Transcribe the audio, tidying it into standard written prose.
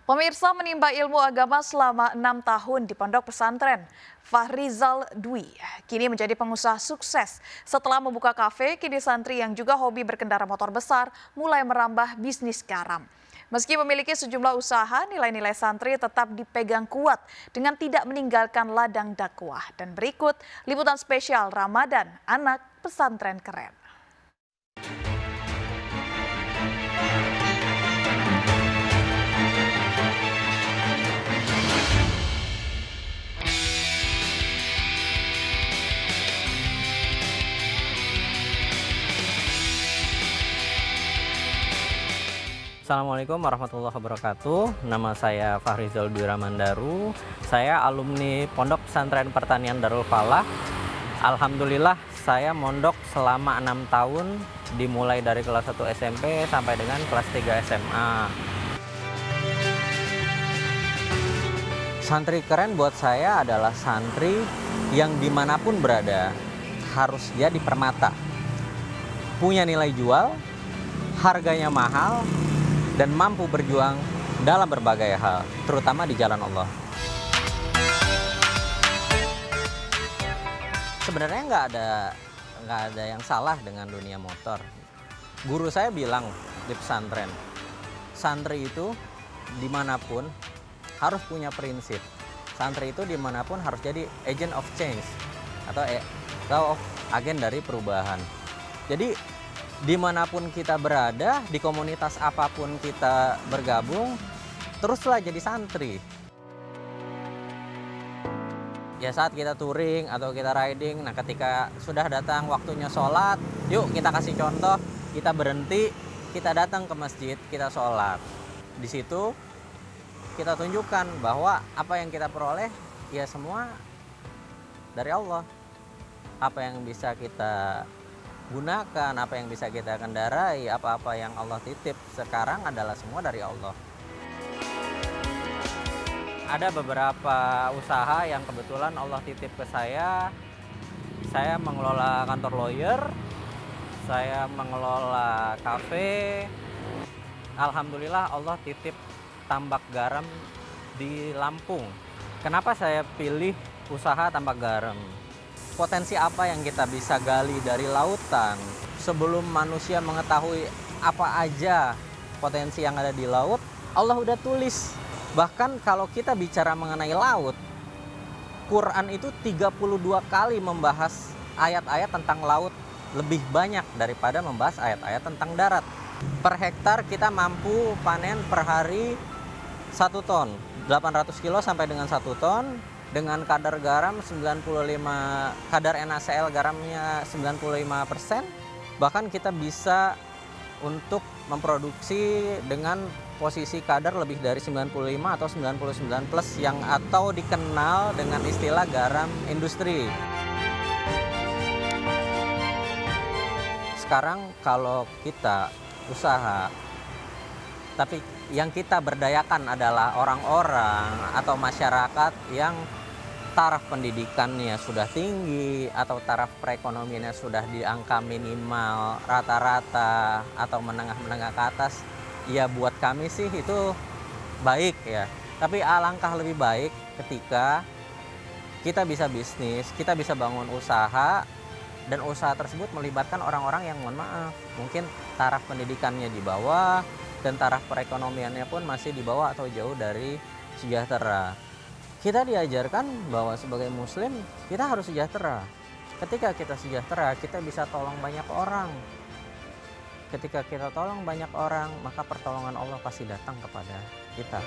Pemirsa menimba ilmu agama selama 6 tahun di pondok pesantren. Fahrizal Dwi kini menjadi pengusaha sukses. Setelah membuka kafe, kini santri yang juga hobi berkendara motor besar mulai merambah bisnis garam. Meski memiliki sejumlah usaha, nilai-nilai santri tetap dipegang kuat dengan tidak meninggalkan ladang dakwah. Dan berikut liputan spesial Ramadan Anak Pesantren Keren. Assalamualaikum warahmatullahi wabarakatuh. Nama saya Fahrizal Dwi Ramandaru. Saya alumni Pondok Pesantren Pertanian Darul Falah. Alhamdulillah saya mondok selama 6 tahun, dimulai dari kelas 1 SMP sampai dengan kelas 3 SMA. Santri keren buat saya adalah santri yang dimanapun berada harus jadi permata. Punya nilai jual, harganya mahal, dan mampu berjuang dalam berbagai hal, terutama di jalan Allah. Sebenarnya nggak ada yang salah dengan dunia motor. Guru saya bilang di pesantren, santri itu dimanapun harus punya prinsip. Santri itu dimanapun harus jadi agent of change atau agen dari perubahan. Jadi dimanapun kita berada, di komunitas apapun kita bergabung, teruslah jadi santri. Ya saat kita touring atau kita riding, nah ketika sudah datang waktunya sholat, yuk kita kasih contoh, kita berhenti, kita datang ke masjid, kita sholat. Di situ kita tunjukkan bahwa apa yang kita peroleh, ya semua dari Allah. Apa yang bisa kita gunakan, apa yang bisa kita kendarai, apa-apa yang Allah titip sekarang adalah semua dari Allah. Ada beberapa usaha yang kebetulan Allah titip ke saya. Saya mengelola kantor lawyer, saya mengelola kafe. Alhamdulillah Allah titip tambak garam di Lampung. Kenapa saya pilih usaha tambak garam? Potensi apa yang kita bisa gali dari lautan sebelum manusia mengetahui apa aja potensi yang ada di laut, Allah udah tulis. Bahkan kalau kita bicara mengenai laut, Quran itu 32 kali membahas ayat-ayat tentang laut lebih banyak daripada membahas ayat-ayat tentang darat. Per hektar kita mampu panen per hari 1 ton, 800 kilo sampai dengan 1 ton. Dengan kadar garam 95, kadar NaCl garamnya 95%, bahkan kita bisa untuk memproduksi dengan posisi kadar lebih dari 95 atau 99 plus yang atau dikenal dengan istilah garam industri. Sekarang kalau kita usaha, tapi yang kita berdayakan adalah orang-orang atau masyarakat yang taraf pendidikannya sudah tinggi atau taraf perekonomiannya sudah di angka minimal rata-rata atau menengah-menengah ke atas, ya buat kami sih itu baik ya. Tapi alangkah lebih baik ketika kita bisa bisnis, kita bisa bangun usaha, dan usaha tersebut melibatkan orang-orang yang mohon maaf, mungkin taraf pendidikannya di bawah, dan taraf perekonomiannya pun masih di bawah atau jauh dari sejahtera. Kita diajarkan bahwa sebagai muslim kita harus sejahtera. Ketika kita sejahtera, kita bisa tolong banyak orang. Ketika kita tolong banyak orang, maka pertolongan Allah pasti datang kepada kita.